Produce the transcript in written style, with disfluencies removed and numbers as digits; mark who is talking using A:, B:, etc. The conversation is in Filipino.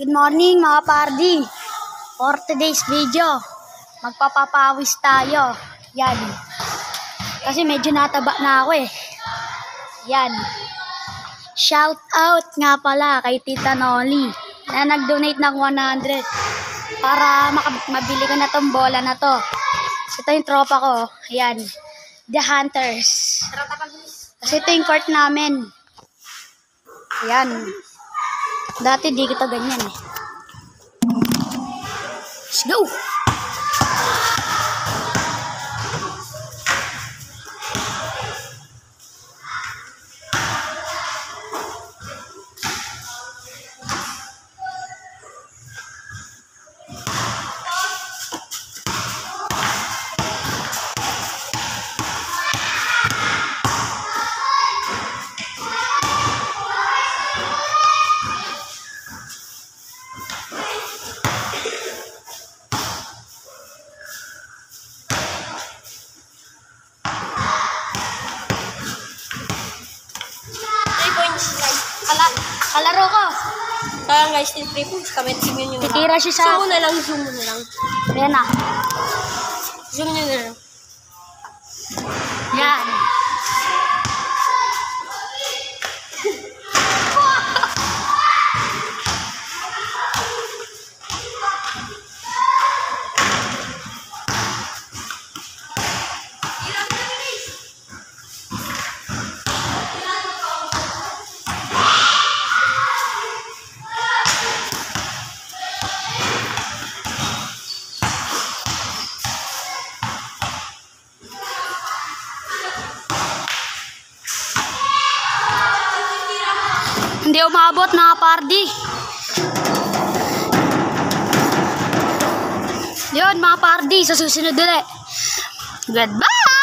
A: Good morning mga pardi. For today's video, magpapapawis tayo. Yan. Kasi medyo nataba na ako eh. Yan. Shout out nga pala kay Tita Noli na nag-donate ng 100 para mabili ko na tong bola na to. Ito yung tropa ko. Yan. The Hunters. Kasi ito yung court namin. Yan. Dati di kita ganyan eh. Let's go! Kalaro ko.
B: Kaya guys, 3 points kami. Zoom nyo na.
A: Titira siya sa...
B: Zoom mo na lang, zoom mo na lang.
A: Ayan na.
B: Zoom nyo na lang.
A: Yan. Hindi umabot mga pardi. Yun mga pardi, sa susunod ulit. Goodbye!